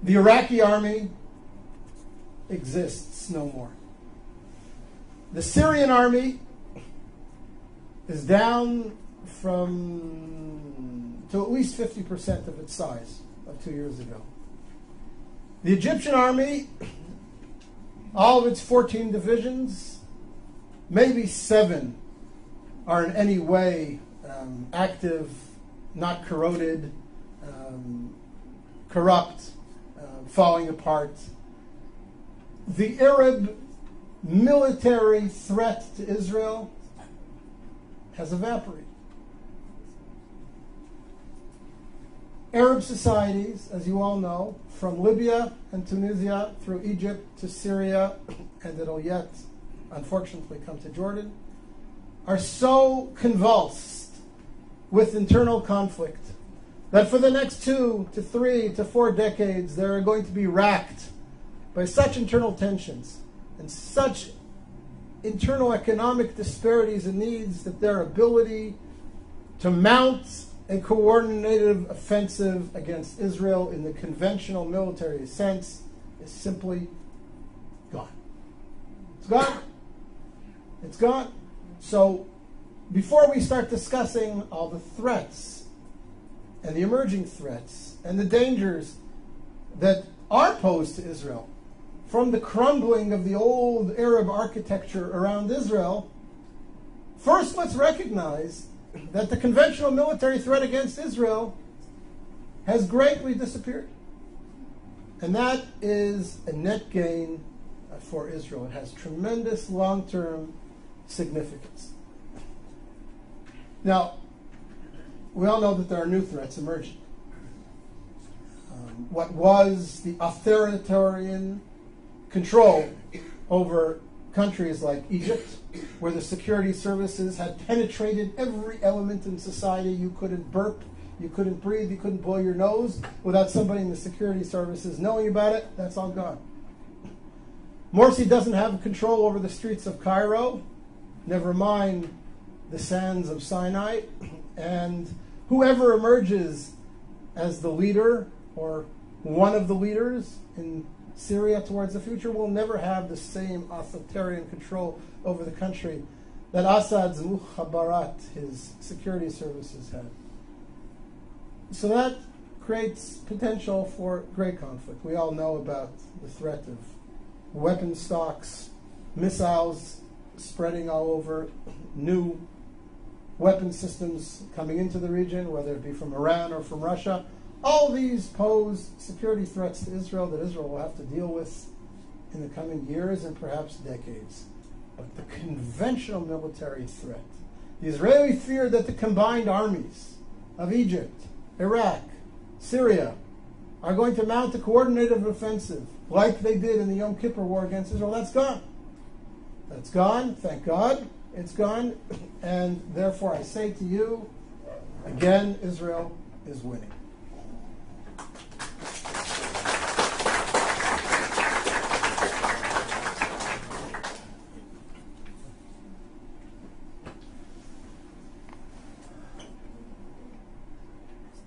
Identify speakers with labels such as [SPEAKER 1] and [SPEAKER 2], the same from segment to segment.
[SPEAKER 1] The Iraqi army exists no more. The Syrian army is down to at least 50% of its size of 2 years ago. The Egyptian army, all of its 14 divisions, maybe 7 are in any way active, not corroded, corrupt, falling apart. The Arab military threat to Israel has evaporated. Arab societies, as you all know, from Libya and Tunisia through Egypt to Syria, and it'll yet, unfortunately, come to Jordan, are so convulsed with internal conflict that for the next 2 to 3 to 4 decades, they're going to be racked by such internal tensions and such internal economic disparities and needs that their ability to mount a coordinated offensive against Israel in the conventional military sense is simply gone. It's gone. It's gone. So before we start discussing all the threats and the emerging threats and the dangers that are posed to Israel from the crumbling of the old Arab architecture around Israel, first let's recognize that the conventional military threat against Israel has greatly disappeared. And that is a net gain for Israel. It has tremendous long-term significance. Now, we all know that there are new threats emerging. What was the authoritarian control over countries like Egypt, where the security services had penetrated every element in society. You couldn't burp, you couldn't breathe, you couldn't blow your nose without somebody in the security services knowing about it. That's all gone. Morsi doesn't have control over the streets of Cairo, never mind the sands of Sinai, and whoever emerges as the leader or one of the leaders in Syria towards the future will never have the same authoritarian control over the country that Assad's Mukhabarat, his security services, had. So that creates potential for great conflict. We all know about the threat of weapon stocks, missiles spreading all over, new weapon systems coming into the region, whether it be from Iran or from Russia. All these pose security threats to Israel that Israel will have to deal with in the coming years and perhaps decades. But the conventional military threat, the Israeli fear that the combined armies of Egypt, Iraq, Syria are going to mount a coordinated offensive like they did in the Yom Kippur War against Israel, that's gone. That's gone, thank God, it's gone. And therefore I say to you, again, Israel is winning.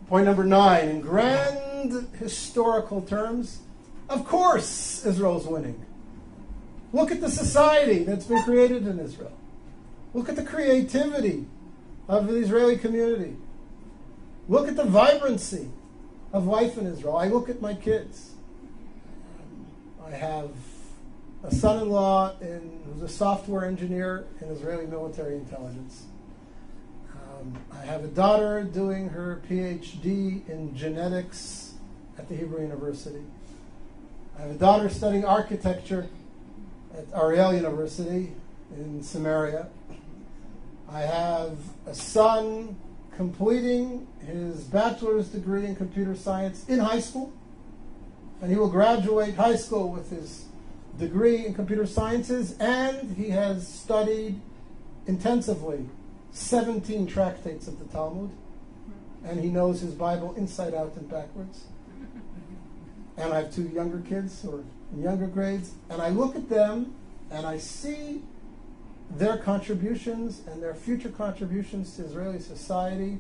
[SPEAKER 1] Point number 9, in grand historical terms, of course Israel's winning. Look at the society that's been created in Israel. Look at the creativity of the Israeli community. Look at the vibrancy of life in Israel. I look at my kids. I have a son-in-law who's a software engineer in Israeli military intelligence. I have a daughter doing her PhD in genetics at the Hebrew University. I have a daughter studying architecture at Ariel University in Samaria. I have a son completing his bachelor's degree in computer science in high school, and he will graduate high school with his degree in computer sciences, and he has studied intensively 17 tractates of the Talmud, and he knows his Bible inside out and backwards. And I have 2 younger kids who are in younger grades, and I look at them and I see their contributions and their future contributions to Israeli society,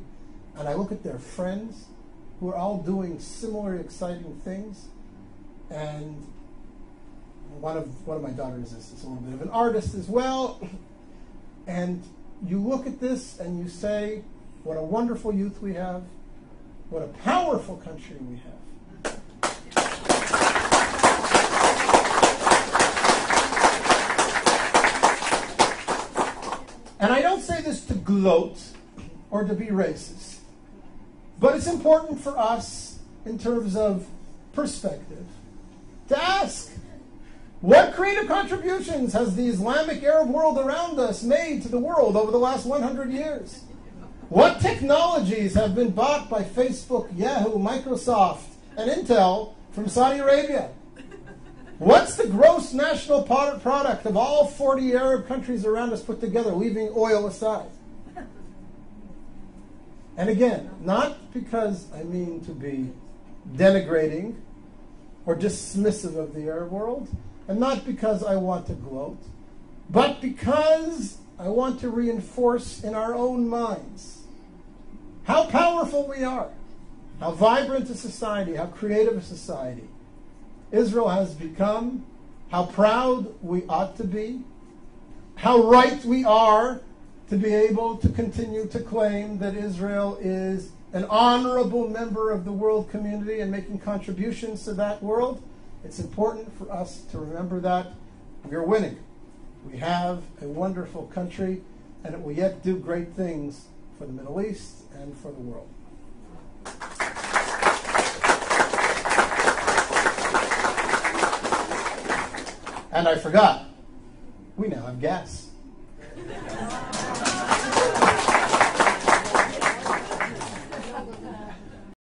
[SPEAKER 1] and I look at their friends who are all doing similar exciting things, And one of my daughters is a little bit of an artist as well. And you look at this and you say, what a wonderful youth we have. What a powerful country we have. And I don't say this to gloat or to be racist, but it's important for us in terms of perspective to ask, what creative contributions has the Islamic Arab world around us made to the world over the last 100 years? What technologies have been bought by Facebook, Yahoo, Microsoft, and Intel from Saudi Arabia? What's the gross national product of all 40 Arab countries around us put together, leaving oil aside? And again, not because I mean to be denigrating or dismissive of the Arab world, and not because I want to gloat, but because I want to reinforce in our own minds how powerful we are, how vibrant a society, how creative a society Israel has become, how proud we ought to be, how right we are to be able to continue to claim that Israel is an honorable member of the world community and making contributions to that world. It's important for us to remember that we're winning. We have a wonderful country, and it will yet do great things for the Middle East and for the world. And I forgot, we now have gas.